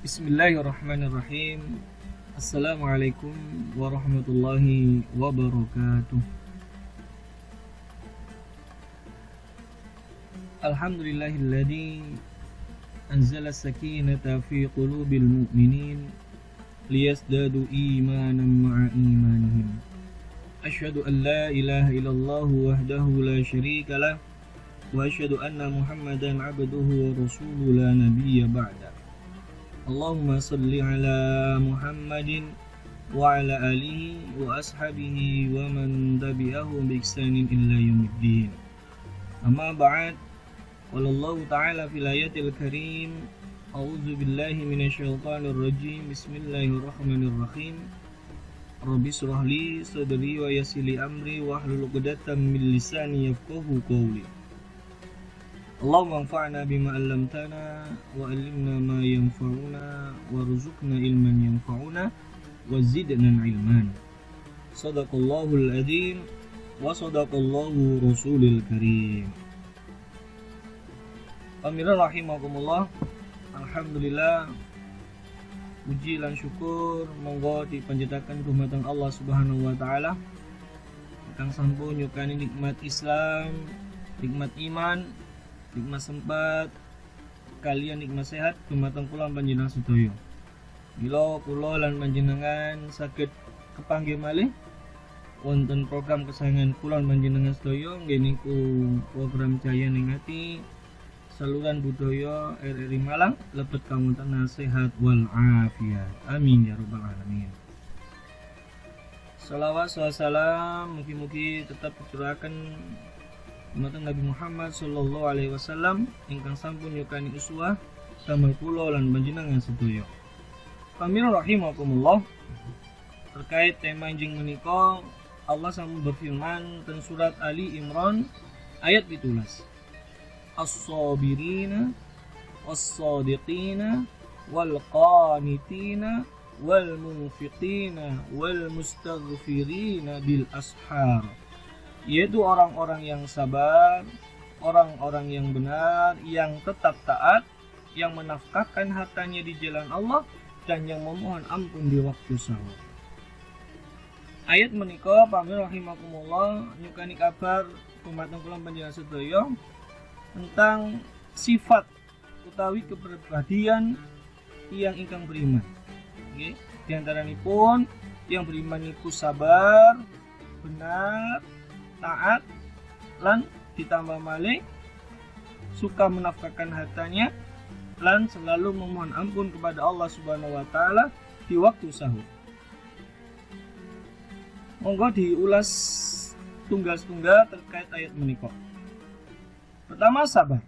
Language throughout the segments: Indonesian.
Bismillahirrahmanirrahim. Assalamualaikum warahmatullahi wabarakatuh. Alhamdulillahilladzi anzala sakinata fi qulubil mu'minin liyazdadu imanan ma'a imanihim. Asyhadu an la ilaha illallah wahdahu la syarika lah wa asyhadu anna Muhammadan abduhu wa rasuluhu la nabiyya ba'da. Allahumma salli ala Muhammadin wa ala alihi wa ashabihi wa man tabi'ahum bi ihsanin illa yaumiddin. Amma ba'd. Qala Allah ta'ala fil ayatil karim, a'udzu billahi minasyaitonir rajim. Bismillahirrahmanirrahim. Rabbi shrah li sadri wa yassir li amri wahlul 'uqdatam min lisani yafqahu qawli. Allahumma anfa'na bima 'allamtana wa 'allimna ma yanfa'una warzuqna ilman yanfa'una wa zidna 'ilman. Shadaqallahul 'adzim wa shadaqallahu rasulul karim. Amin rahimakumullah. Alhamdulillah, puji lan syukur monggo dipanjataken dumateng Allah Subhanahu wa taala ingkang sampun nyukani nikmat Islam, nikmat iman, nikmat sempat kalian nikmat sehat dumateng kula panjenengan sedaya. Mila kula lan panjenengan saged kepanggih malih wonten program kesayangan kula lan panjenengan sedaya nggih niku program Jaya Ning Ati saluran budaya RRI Malang lebet kawontenan sehat wal afiat. Amin ya rabbal alamin. Shalawat salam mugi-mugi tetap dicurahaken dumateng Nabi Muhammad sallallahu alaihi wasallam ingkang sampun nyukani uswah damel kula lan panjenengan sedaya. Pamirsa rahimakumullah, terkait tema injing menika Allah sampun berfirman teng surat Ali Imran ayat 17. As-sabirina was-sadiqina wal qanitina wal munfiqina wal mustaghfirina bil ashar, yaitu orang-orang yang sabar, orang-orang yang benar, yang tetap taat, yang menafkahkan hartanya di jalan Allah dan yang memohon ampun di waktu sahur. Ayat menika pamirsa rahimakumullah nyukani kabar dumateng kula panjenengan sedaya tentang sifat utawi kepribadian yang ingkang beriman. Nggih, di antaranipun yang beriman iku sabar, benar, taat, lan ditambah malih suka menafkahkan hartanya lan selalu memohon ampun kepada Allah Subhanahu wa taala di waktu sahur. Monggo diulas tunggal-tunggal terkait ayat menika. Pertama, sabar.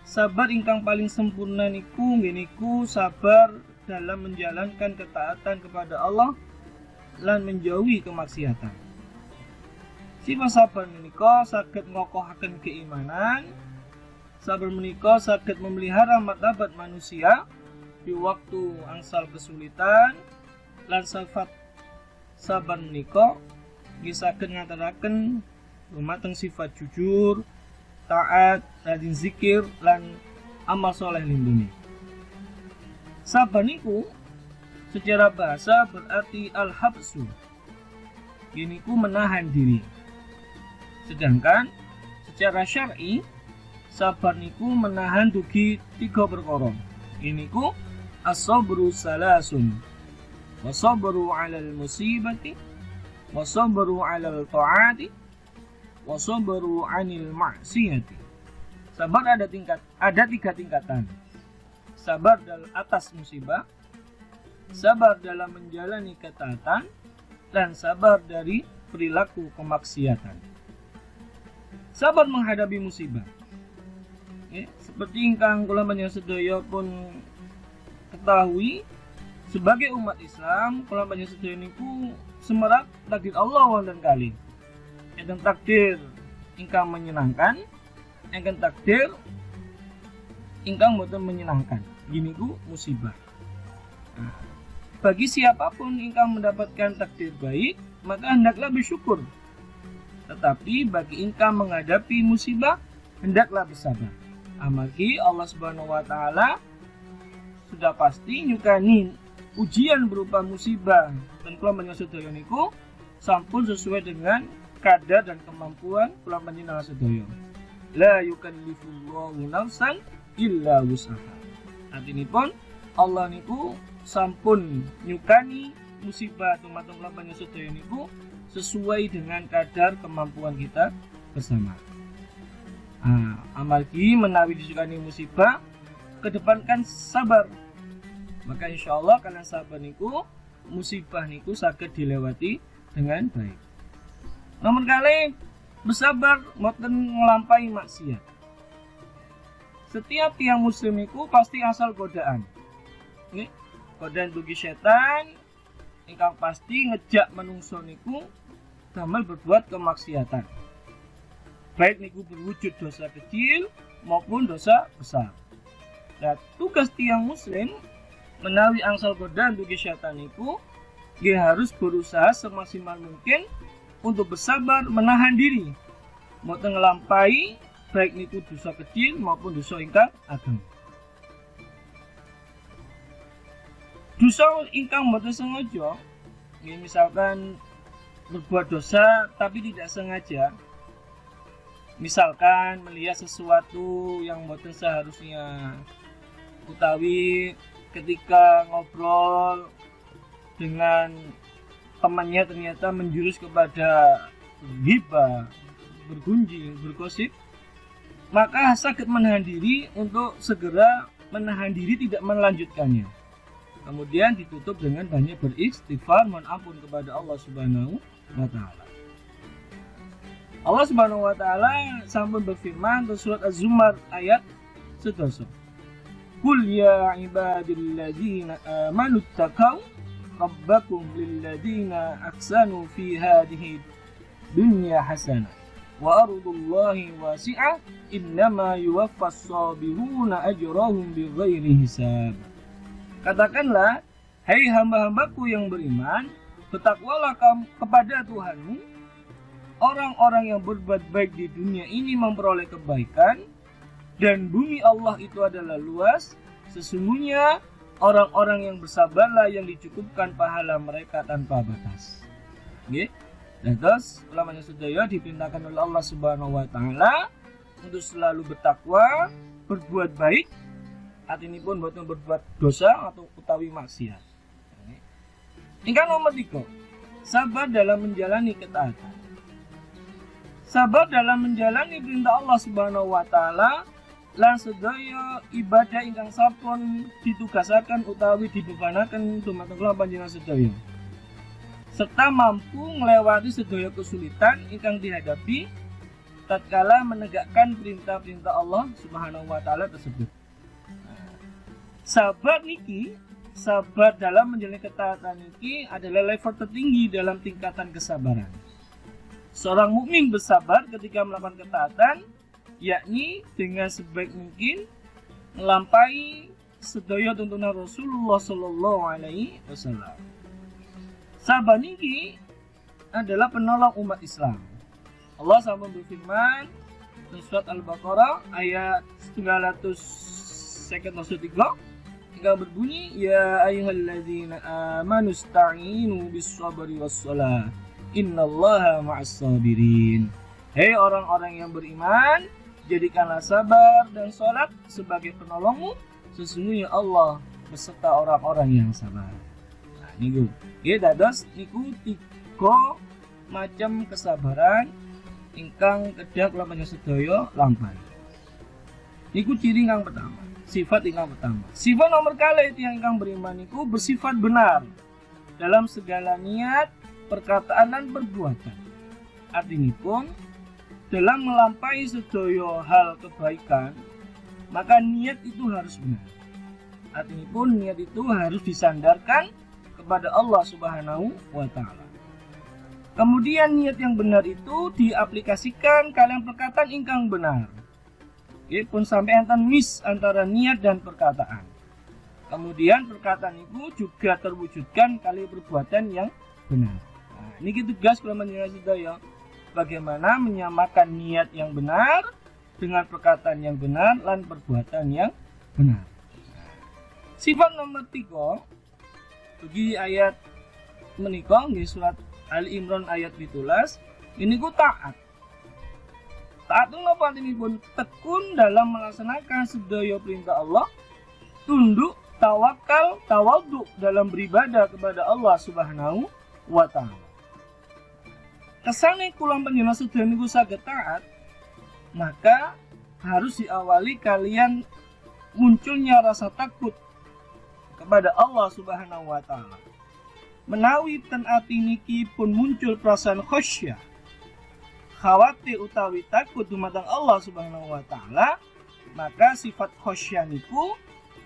Sabar ingkang paling sempurna niku nggih niku sabar dalam menjalankan ketaatan kepada Allah lan menjauhi kemaksiatan. Sifat sabar menika saged ngokohaken keimanan. Sabar menika saged memelihara martabat manusia di waktu angsal kesulitan, lan sifat sabar menika nggih saged ngaturaken dumateng sifat jujur, taat, rajin zikir, lan amal soleh lindungi. Sabar niku secara bahasa berarti al-habsu, niku menahan diri. Sedangkan secara syar'i sabar niku menahan dugi 3 perkara. Niku as-sabru salasun, was-sabru 'alal musibati, was-sabru 'alal ta'ati, was-sabru 'anil ma'siyati. Sabar ada 3 tingkatan. Sabar dalam atas musibah, sabar dalam menjalani ketaatan, dan sabar dari perilaku kemaksiatan. Sabar menghadapi musibah. Seperti ingkang kula panjenengan sedaya pun ketahui, sebagai umat Islam kula panjenengan sedaya niku semerap takdir Allah wonten kalih. Enten takdir ingkang menyenangkan, enten takdir ingkang boten menyenangkan. Gini ku musibah. Bagi siapapun ingkang mendapatkan takdir baik, maka hendaklah bersyukur. Tetapi bagi ingkang menghadapi musibah, hendaklah bersabar. Amargi Allah Subhanahu wa taala sudah pasti nyukani ujian berupa musibah dan kula sedaya niku sampun sesuai dengan kadar dan kemampuan kula panjenengan sedaya. La yukallifullahu nafsan illa wus'aha. Artinipun Allah niku sampun nyukani musibah dumateng kula panjenengan sedaya niku sesuai dengan kadar kemampuan kita bersama. Amargi menawi disukani musibah kedepankan sabar, maka insyaallah kalian sabar niku musibah niku saged dilewati dengan baik. Nomor kali bersabar mboten nglampahi maksiat. Setiap tiang muslim niku pasti asal godaan. Nggih, godaan dugi setan ingkang pasti ngejak menungso niku damel berbuat kemaksiatan. Baik niku berwujud dosa kecil maupun dosa besar. Nah, tugas tiang muslim menawi angsal godaan dugi setan niku dia harus berusaha semaksimal mungkin untuk bersabar menahan diri mboten nglampahi baik niku dosa kecil maupun dosa ingkang ageng. Dosa ingkang mboten sengaja, misalkan berbuat dosa tapi tidak sengaja. Misalkan melihat sesuatu yang mboten seharusnya, utawi ketika ngobrol dengan temannya ternyata menjurus kepada ghibah, bergunjing, bergosip, maka sakit menahan diri untuk segera menahan diri tidak melanjutkannya. Kemudian ditutup dengan banyak beristighfar, mohon ampun kepada Allah Subhanahu wa Ta'ala. Allah Subhanahu wa Ta'ala sampun berfirman dalam surat Az-Zumar ayat 11. Qul ya ibadilladzina amanu taqaw rabbakum lilladzina ahsanu fi hadhihi dunya hasanah wa ardullahi wasi'ah innama yuwaffas sabiruna ajrahum bighairi hisab. Katakanlah, hai hamba-hambaku yang beriman, bertakwalah kamu kepada Tuhanmu. Orang-orang yang berbuat baik di dunia ini memperoleh kebaikan, dan bumi Allah itu adalah luas. Sesungguhnya orang-orang yang bersabarlah yang dicukupkan pahala mereka tanpa batas. Oke. Dan terus ulamanya sedaya diperintahkan oleh Allah Subhanahu wa Ta'ala untuk selalu bertakwa, berbuat baik, artinya pun boten berbuat dosa atau utawi maksiat. Ingkang nomor 3, sabar dalam menjalani ketaatan. Sabar dalam menjalani perintah Allah Subhanahu wa Ta'ala lan sedaya ibadah ingkang sampun ditugasaken utawi dibebanaken dumateng kula panjenengan sedaya. Serta mampu melewati sedaya kesulitan ingkang dihadapi tatkala menegakkan perintah-perintah Allah Subhanahu wa Ta'ala tersebut. Sabar niki, sabar dalam menjalani ketaatan niki adalah level tertinggi dalam tingkatan kesabaran. Seorang mukmin bersabar ketika melakukan ketaatan, yakni dengan sebaik mungkin melampaui sedaya tuntunan Rasulullah Sallallahu Alaihi Wasallam. Sabar niki adalah penolong umat Islam. Allah sampun berfirman dalam surat Al-Baqarah ayat 903 hingga berbunyi, ya ayyuhalladzina amanu ista'inu bis-sabri was-shalah. Innallaha ma'as-sabirin. Hei orang-orang yang beriman, jadikanlah sabar dan sholat sebagai penolongmu. Sesungguhnya Allah beserta orang-orang yang sabar. Nah, niku. Ya dados niku 3 macam kesabaran ingkang kedah kula panjenengan sedaya lampahi. Niku ciri ingkang pertama, sifat ingkang pertama. Sifat nomor kali yang ingkang beriman niku bersifat benar dalam segala niat, perkataan dan perbuatan. Artinya pun dalam melampaui sedaya hal kebaikan, maka niat itu harus benar. Artinya pun niat itu harus disandarkan kepada Allah Subhanahu wa Ta'ala. Kemudian niat yang benar itu diaplikasikan kalian perkataan ingkang benar. Oke, pun sampai enten mis antara niat dan perkataan. Kemudian perkataan itu juga terwujudkan kali perbuatan yang benar. Nah, ini tugas kula panjenengan sedaya, bagaimana menyamakan niat yang benar dengan perkataan yang benar dan perbuatan yang benar. Sifat nomor 3 bagi ayat menika nggih surat Ali Imran ayat 17 ini ku taat. Taat itu napa artinipun? Tekun dalam melaksanakan sedaya perintah Allah, tunduk, tawakal, tawadhu dalam beribadah kepada Allah Subhanahu wa taala. Kesane kula panjenengan sedaya niku saged taat, maka harus diawali kalian munculnya rasa takut kepada Allah Subhanahu wa taala. Menawi ten ati niki pun muncul perasaan khasyah, khawatir utawi takut dumateng Allah Subhanahu wa taala, maka sifat khasyah niku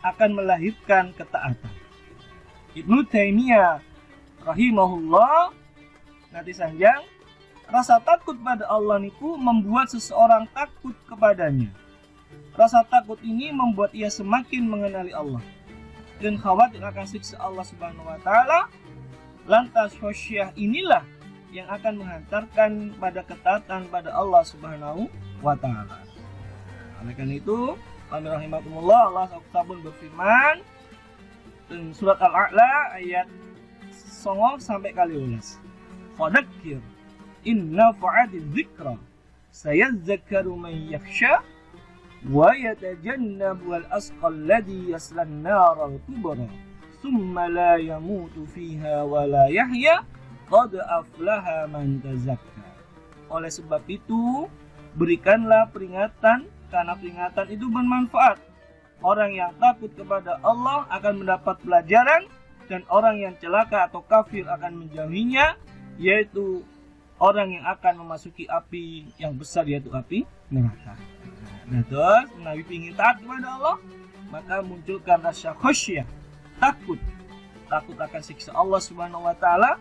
akan melahirkan ketaatan. Ibnu Taimiyah rahimahullah nanti sanjang, rasa takut pada Allah niku membuat seseorang takut kepadanya. Rasa takut ini membuat ia semakin mengenali Allah dan khawatir akan siksa Allah Subhanahu wa taala. Lantas khasyah inilah yang akan menghantarkan pada ketaatan pada Allah Subhanahu wa taala. Oleh karena itu, amin rahimakumullah, Allah sabun berfirman dalam surat Al-A'la ayat 9 sampai 11. Fadzakir inna fa'adil dzikra sayadzakkaru man yakhsha wa yatajannabu al-asqa alladhi yasla an-nara al-kubra thumma la yamutu fiha wa la yahya qad aflaha man tazakka. Oleh sebab itu berikanlah peringatan, karena peringatan itu bermanfaat. Orang yang takut kepada Allah akan mendapat pelajaran, dan orang yang celaka atau kafir akan menjauhinya, yaitu orang yang akan memasuki api yang besar, yaitu api neraka. Nah terus menawi ingin taat kepada Allah, maka munculkan rasa khasyah, takut akan siksa Allah Subhanahu wa taala.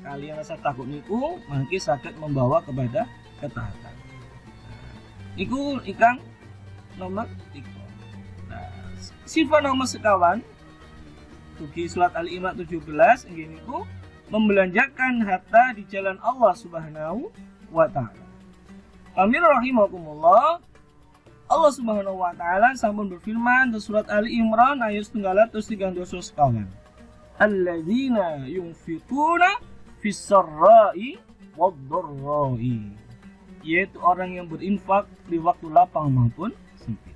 Kalian rasa takut niku mangke saged membawa kepada ketaatan. Iku ingkang nomor 3. Nah, sifat nomor sekawan tuki surat Ali Imran 17 inggih niku membelanjakan harta di jalan Allah Subhanahu wa taala. Amin rahimakumullah. Allah Subhanahu wa taala sampun berfirman di surat Ali Imran ayat 132 sekawan. Alladzina yunfiquna fis-sarra'i wad-dharra'i, yaitu orang yang berinfak di waktu lapang maupun sempit.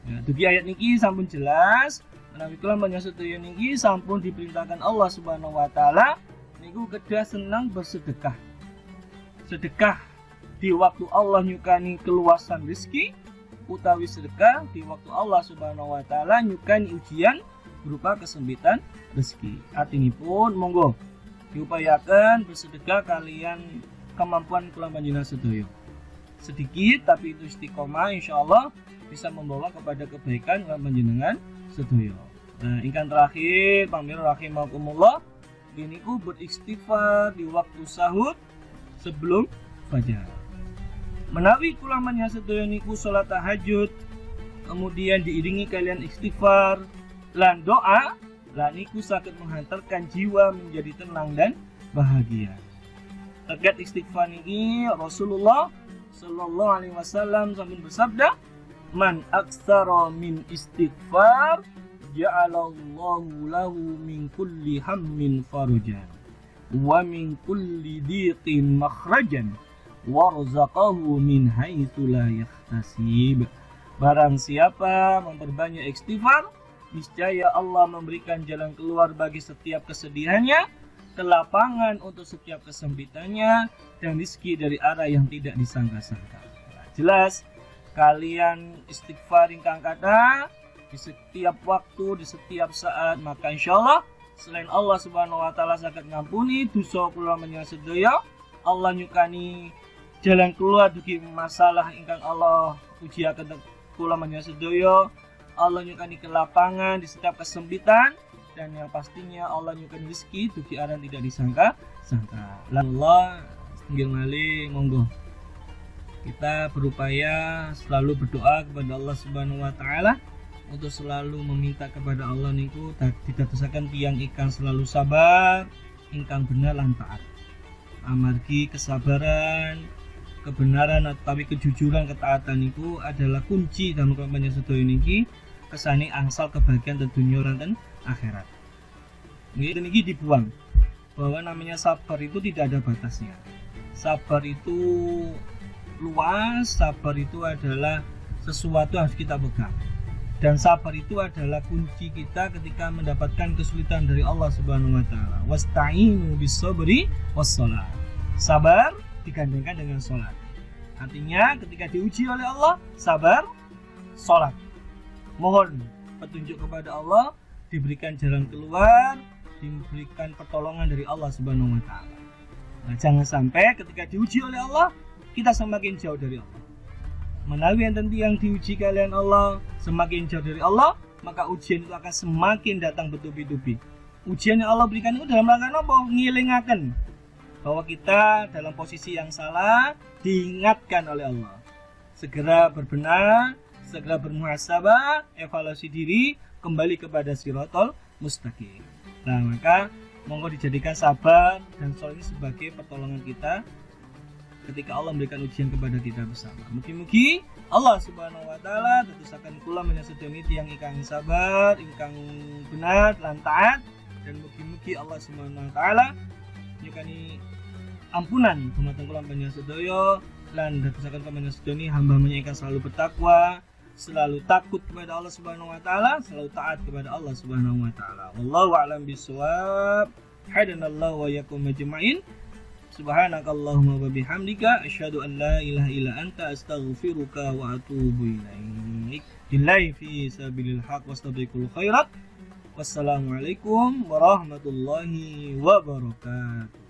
Ya, dugi ayat niki sampun jelas menawi kula sedaya niki sampun diperintahkan Allah Subhanahu wa taala niku kedah senang bersedekah. Sedekah di waktu Allah nyukani keluasan rezeki, utawi sedekah di waktu Allah Subhanahu wa taala nyukani ujian berupa kesempitan rezeki. Artinipun monggo diupayakan bersedekah kalian kemampuan kula panjenengan sedaya. Sedikit tapi itu istiqomah insyaallah bisa membawa kepada kebaikan kula panjenengan sedaya. Nah, ingkang terakhir pamirsa rahimakumullah, niku beristighfar di waktu sahur sebelum fajar. Menawi kula panjenengan sedaya niku salat tahajud, kemudian diiringi kalian istighfar lan doa, lan niku saged menghantarkan jiwa menjadi tenang dan bahagia. Terkait istighfar niki Rasulullah sallallahu alaihi wasallam sampun bersabda, "Man aktsara min istighfar ja'alallahu lahu min kulli hammin farajan wa min kulli dhiqin makhrajan warzaqahu min haitsu la yahtasib." Barang siapa memperbanyak istighfar, niscaya Allah memberikan jalan keluar bagi setiap kesedihannya, kelapangan untuk setiap kesempitannya, dan rezeki dari arah yang tidak disangka-sangka. Nah, jelas kalian istighfar ingkang kathah di setiap waktu, di setiap saat, maka insyaallah selain Allah Subhanahu wa taala saged ngampuni dosa kula panjenengan sedaya, Allah nyukani jalan keluar dugi masalah ingkang Allah ujiaken kula panjenengan sedaya. Allah nyukani kelapangan di setiap kesempitan, dan yang pastinya Allah nyukani rezeki dugi arah tidak disangka-sangka. Allah setengah malih monggo kita berupaya selalu berdoa kepada Allah Subhanahu wa taala untuk selalu meminta kepada Allah niku didadosaken tiyang ingkang selalu sabar, ingkang benar lan taat. Amargi kesabaran, kebenaran atau kejujuran, ketaatan niku adalah kunci dalam kampanye sedaya niki kesane angsal kebahagiaan di dunia dan akhirat. Ini dibuang bahwa namanya sabar itu tidak ada batasnya. Sabar itu luas, sabar itu adalah sesuatu yang harus kita pegang. Dan sabar itu adalah kunci kita ketika mendapatkan kesulitan dari Allah Subhanahu wa taala. Wasta'inu bis-sabri was-shalah. Sabar digandengkan dengan salat. Artinya ketika diuji oleh Allah, sabar, salat. Mohon petunjuk kepada Allah, diberikan jalan keluar, diberikan pertolongan dari Allah Subhanahu wa taala. Nah, jangan sampai ketika diuji oleh Allah kita semakin jauh dari Allah. Menawi yang diuji kalian Allah semakin jauh dari Allah, maka ujian itu akan semakin datang bertubi-tubi. Ujian yang Allah berikan itu dalam rangka apa? Ngilingaken bahwa kita dalam posisi yang salah, diingatkan oleh Allah. Segera berbenah, segera bermuhasabah, evaluasi diri, kembali kepada siratal mustaqim. Nah, maka monggo dijadikan sabar dan salat ini sebagai pertolongan kita ketika Allah memberikan ujian kepada kita bersama. Mugi-mugi Allah Subhanahu wa taala tetusaken kula menyang yang ingkang sabar, ingkang benar lan taat, dan mugi-mugi Allah Subhanahu wa taala nyukani ampunan dumateng kula panjenengan sedaya lan tetusaken kula menyang sedaya hamba ingkang selalu bertakwa, selalu takut kepada Allah Subhanahu wa taala, selalu taat kepada Allah Subhanahu wa taala. Wallahu a'lam bishawab. Hadanallahu wa iyyakum ajma'in. Subhanakallahumma wa bihamdika asyhadu an la ilaha illa anta astaghfiruka wa atubu ilaik. Billahi fi sabilil haq wastabiqul khairat. Wassalamualaikum warahmatullahi wabarakatuh.